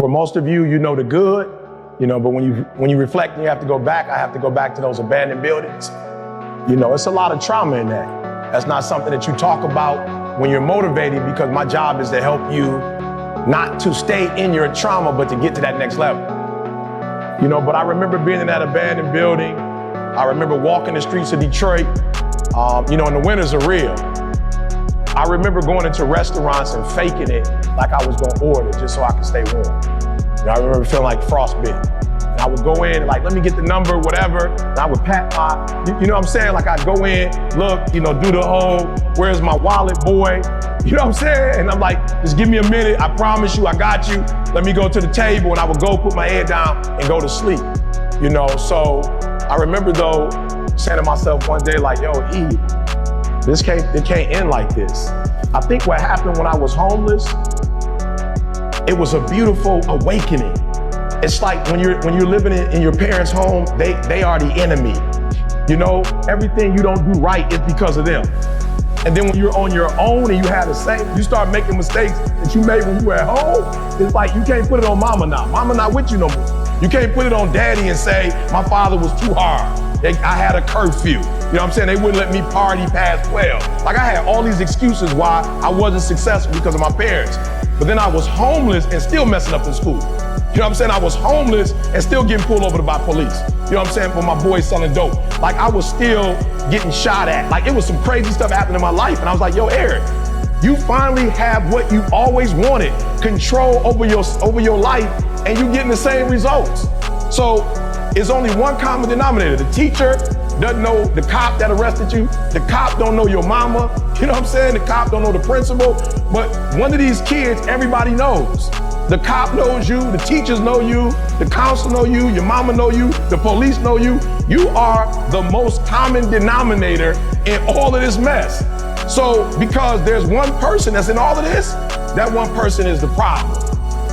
For most of you, you know the good, but when you reflect and you have to go back, I have to go back to those abandoned buildings. It's a lot of trauma in that. That's not something that you talk about when you're motivated, because my job is to help you not to stay in your trauma, but to get to that next level. But I remember being in that abandoned building. I remember walking the streets of Detroit. And the winters are real. I remember going into restaurants and faking it like I was gonna order just so I could stay warm. I remember feeling like frostbite. And I would go in and let me get the number, whatever. And I would pat my, what I'm saying? I'd go in, look, do the whole, where's my wallet, boy? You know what I'm saying? And I'm like, just give me a minute. I promise you, I got you. Let me go to the table. And I would go put my head down and go to sleep. So I remember though, saying to myself one day, yo, E, it can't end like this. I think what happened when I was homeless, it was a beautiful awakening. It's like when you're living in your parents' home, they are the enemy. Everything you don't do right is because of them. And then when you're on your own and you start making mistakes that you made when you were at home, it's like you can't put it on mama now. Mama not with you no more. You can't put it on daddy and say, my father was too hard. I had a curfew. They wouldn't let me party past 12. I had all these excuses why I wasn't successful because of my parents. But then I was homeless and still messing up in school. I was homeless and still getting pulled over by police. For my boys selling dope. I was still getting shot at. It was some crazy stuff happening in my life. And I was like, yo, Eric, you finally have what you always wanted, control over your life, and you getting the same results. So it's only one common denominator. The teacher doesn't know the cop that arrested you. The cop don't know your mama. The cop don't know the principal. But one of these kids, everybody knows. The cop knows you, the teachers know you, the counselor know you, your mama know you, the police know you. You are the most common denominator in all of this mess. So because there's one person that's in all of this, that one person is the problem.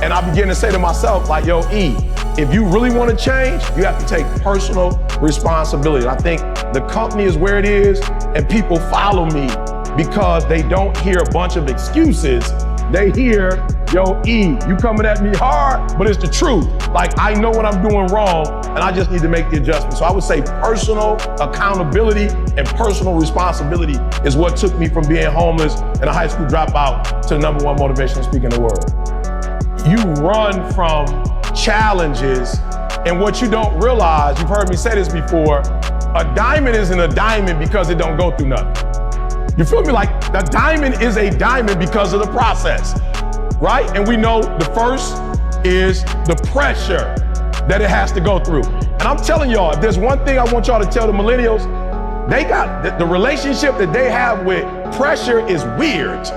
And I begin to say to myself, yo, E, if you really want to change, you have to take personal responsibility. I think the company is where it is, and people follow me because they don't hear a bunch of excuses. They hear, yo, E, you coming at me hard, but it's the truth. I know what I'm doing wrong, and I just need to make the adjustment. So I would say personal accountability and personal responsibility is what took me from being homeless and a high school dropout to the #1 motivational speaker in the world. You run from challenges, and what you don't realize, you've heard me say this before, a diamond isn't a diamond because it don't go through nothing. You feel me? The diamond is a diamond because of the process, right? And we know the first is the pressure that it has to go through. And I'm telling y'all, if there's one thing I want y'all to tell the millennials, they got the relationship that they have with pressure is weird.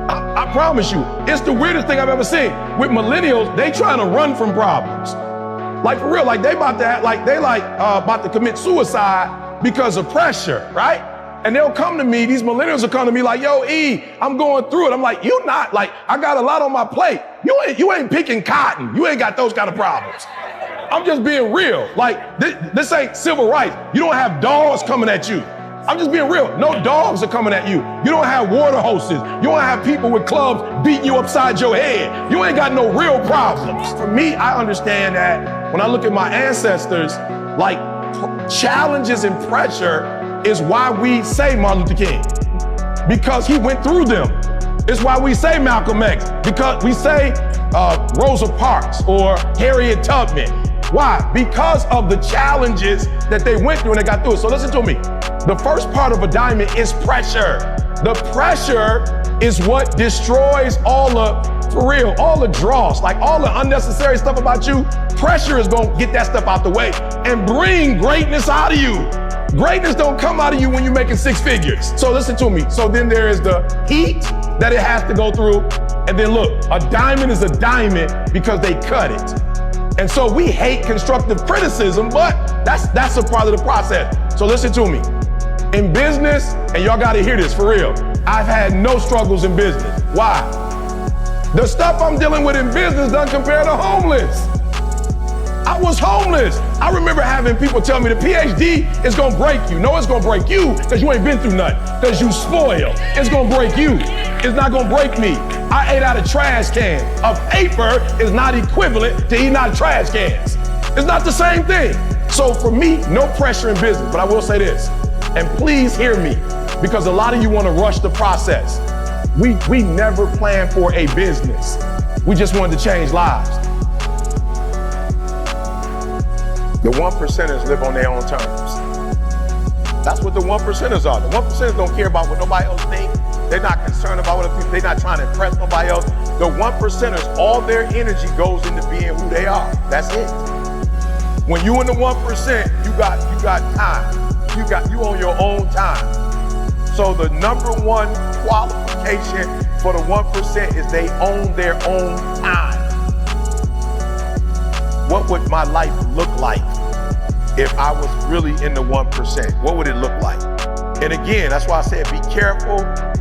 I promise you, it's the weirdest thing I've ever seen. With millennials, they trying to run from problems. For real, they about to commit suicide because of pressure, right? And they'll come to me, these millennials will come to me yo, E, I'm going through it. I'm like, you not, I got a lot on my plate. You ain't picking cotton. You ain't got those kind of problems. I'm just being real. This ain't civil rights. You don't have dogs coming at you. I'm just being real. No dogs are coming at you. You don't have water hoses. You don't have people with clubs beating you upside your head. You ain't got no real problems. For me, I understand that when I look at my ancestors, challenges and pressure is why we say Martin Luther King, because he went through them. It's why we say Malcolm X, because we say Rosa Parks or Harriet Tubman. Why? Because of the challenges that they went through and they got through it. So listen to me. The first part of a diamond is pressure. The pressure is what destroys all the dross, all the unnecessary stuff about you. Pressure is gonna get that stuff out the way and bring greatness out of you. Greatness don't come out of you when you're making 6 figures. So listen to me. So then there is the heat that it has to go through. And then look, a diamond is a diamond because they cut it. And so we hate constructive criticism, but that's a part of the process. So listen to me. In business, and y'all gotta hear this for real, I've had no struggles in business. Why? The stuff I'm dealing with in business doesn't compare to homeless. I was homeless. I remember having people tell me the PhD is gonna break you. No, it's gonna break you because you ain't been through nothing, because you spoiled. It's gonna break you. is not gonna break me. I ate out of trash cans. A paper is not equivalent to eating out of trash cans. It's not the same thing. So for me, no pressure in business, but I will say this, and please hear me, because a lot of you wanna rush the process. We never planned for a business. We just wanted to change lives. The 1%ers live on their own terms. That's what the 1%ers are. The 1%ers don't care about what nobody else thinks. They're not concerned about what other people, they're not trying to impress nobody else. The 1%ers, all their energy goes into being who they are. That's it. When you in the 1%, you got time. You own your own time. So the number one qualification for the 1% is they own their own time. What would my life look like if I was really in the 1%? What would it look like? And again, that's why I said be careful,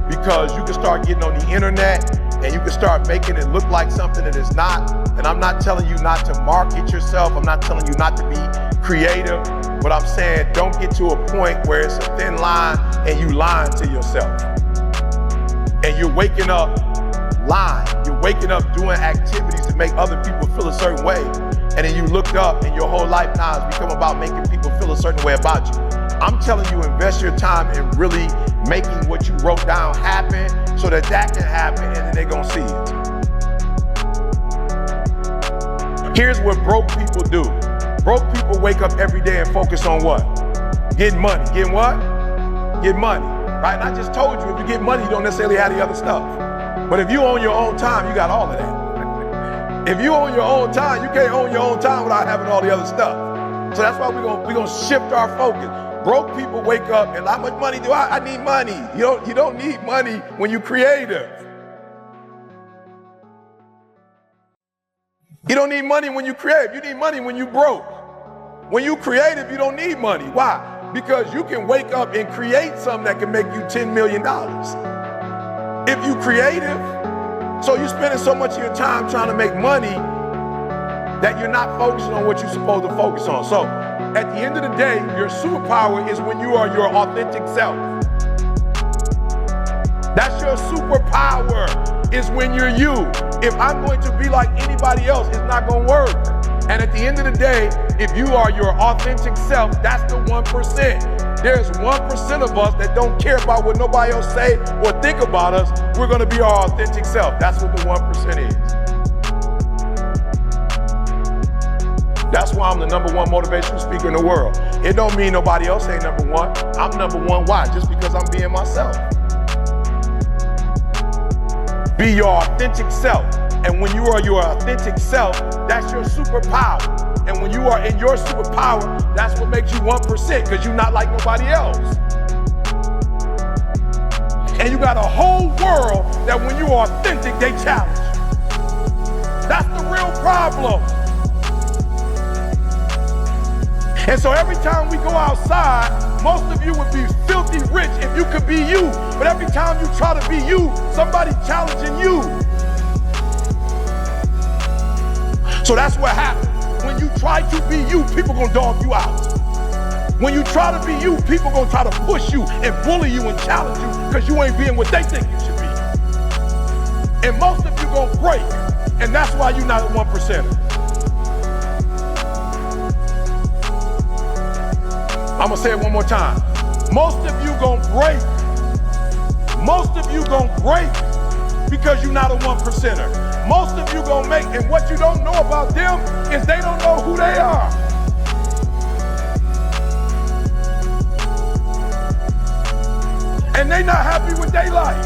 because you can start getting on the internet and you can start making it look like something that is not. And I'm not telling you not to market yourself. I'm not telling you not to be creative. But I'm saying don't get to a point where it's a thin line and you lying to yourself. And you're waking up lying. You're waking up doing activities to make other people feel a certain way. And then you looked up and your whole life now has become about making people feel a certain way about you. I'm telling you, invest your time in really making what you wrote down happen so that that can happen and then they're gonna see it. Here's what broke people do. Broke people wake up every day and focus on what? Getting money. Getting what? Get money, right? And I just told you, if you get money, you don't necessarily have the other stuff. But if you own your own time, you got all of that. If you own your own time, you can't own your own time without having all the other stuff. So that's why we're gonna shift our focus. Broke people wake up and how much money do I need money. You don't need money when you're creative. You don't need money when you creative. You need money when you broke. When you creative, you don't need money. Why? Because you can wake up and create something that can make you $10 million. If you creative, so you're spending so much of your time trying to make money that you're not focusing on what you're supposed to focus on. So at the end of the day, your superpower is when you are your authentic self. That's your superpower, is when you're you. If I'm going to be like anybody else, it's not gonna work. And at the end of the day, if you are your authentic self, that's the 1%. There's 1% of us that don't care about what nobody else say or think about us. We're gonna be our authentic self. That's what the 1% is. That's why I'm the #1 motivational speaker in the world. It don't mean nobody else ain't #1. I'm #1, why? Just because I'm being myself. Be your authentic self. And when you are your authentic self, that's your superpower. And when you are in your superpower, that's what makes you 1%, because you're not like nobody else. And you got a whole world that when you are authentic, they challenge. That's the real problem. And so every time we go outside, most of you would be filthy rich if you could be you. But every time you try to be you, somebody challenging you. So that's what happens. When you try to be you, people gonna dog you out. When you try to be you, people gonna try to push you and bully you and challenge you because you ain't being what they think you should be. And most of you gonna break, and that's why you're not a 1%er. I'm gonna say it one more time. Most of you gonna break. Most of you gonna break because you're not a 1%er. Most of you gonna make, and what you don't know about them is they don't know who they are. And they not happy with their life.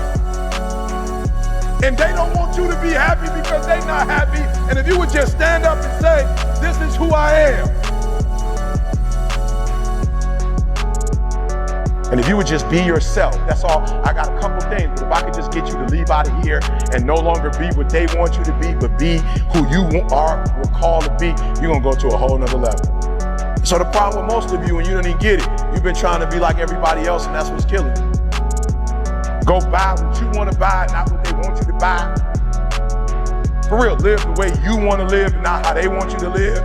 And they don't want you to be happy because they not happy. And if you would just stand up and say, this is who I am. And if you would just be yourself, that's all. I got a couple things, but if I could just get you to leave out of here and no longer be what they want you to be, but be who you are called to be, you're gonna go to a whole nother level. So the problem with most of you, and you don't even get it, you've been trying to be like everybody else, and that's what's killing you. Go buy what you wanna buy, not what they want you to buy. For real, live the way you wanna live, and not how they want you to live.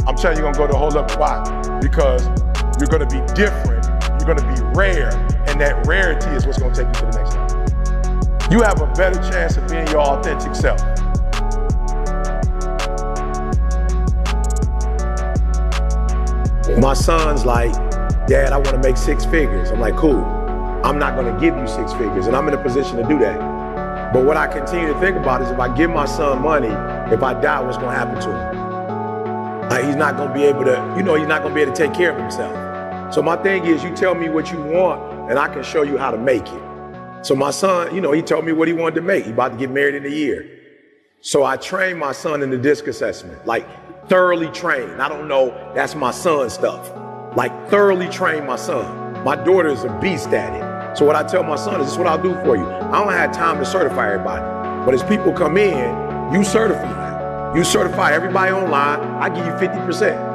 I'm telling you, you're gonna go to a whole level. Why? Because you're gonna be different. You're gonna be rare, and that rarity is what's gonna take you to the next level. you have a better chance of being your authentic self. My son's like, Dad, I want to make 6 figures. I'm like, cool. I'm not going to give you 6 figures, and I'm in a position to do that. But what I continue to think about is if I give my son money, if I die, what's going to happen to him? Like, he's not going to be able to, he's not going to be able to take care of himself. So my thing is, you tell me what you want, and I can show you how to make it. So my son, he told me what he wanted to make. He's about to get married in a year. So I trained my son in the DISC assessment, like thoroughly trained. I don't know, that's my son's stuff. Like thoroughly trained my son. My daughter is a beast at it. So what I tell my son is, this is what I'll do for you. I don't have time to certify everybody. But as people come in, you certify. You certify everybody online, I give you 50%.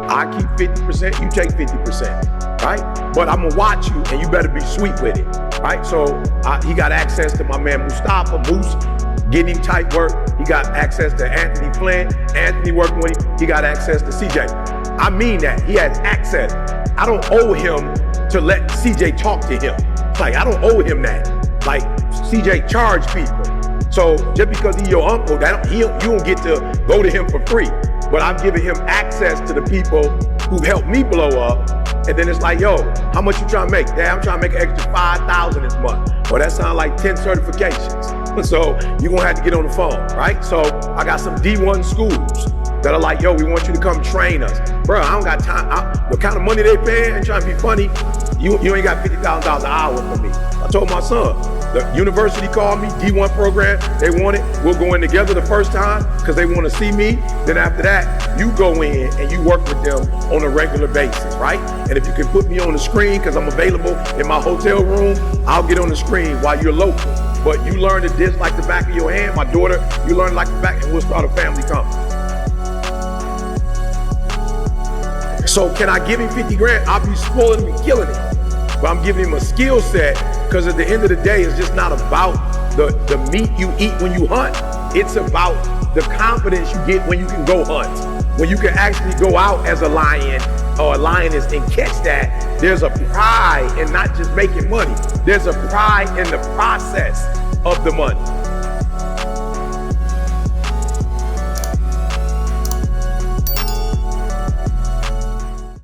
I keep 50%, you take 50%, right? But I'm gonna watch you and you better be sweet with it, right? So he got access to my man Mustafa, Moose, getting him tight work. He got access to Anthony Flynn, Anthony working with him. He got access to CJ. I mean that, he has access. I don't owe him to let CJ talk to him. Like, I don't owe him that. Like, CJ charge people. So just because he's your uncle, you don't get to go to him for free. But I'm giving him access to the people who helped me blow up. And then it's like, yo, how much you trying to make? Dad, I'm trying to make an extra 5,000 this month. Well, that sounds like 10 certifications. So you're gonna have to get on the phone, right? So I got some D1 schools that are like, yo, we want you to come train us. Bro, I don't got time. What kind of money they paying? Ain't trying to be funny. You ain't got $50,000 an hour for me. I told my son, the university called me, D1 program, they want it. We'll go in together the first time because they want to see me. Then after that, you go in and you work with them on a regular basis, right? And if you can put me on the screen because I'm available in my hotel room, I'll get on the screen while you're local. But you learn the DISC like the back of your hand. My daughter, you learn like the back, and we'll start a family company. So can I give him 50 grand? I'll be spoiling him and killing him. But I'm giving him a skill set because at the end of the day, it's just not about the meat you eat when you hunt. It's about the confidence you get when you can go hunt. When you can actually go out as a lion or a lioness and catch that, there's a pride in not just making money. There's a pride in the process of the money.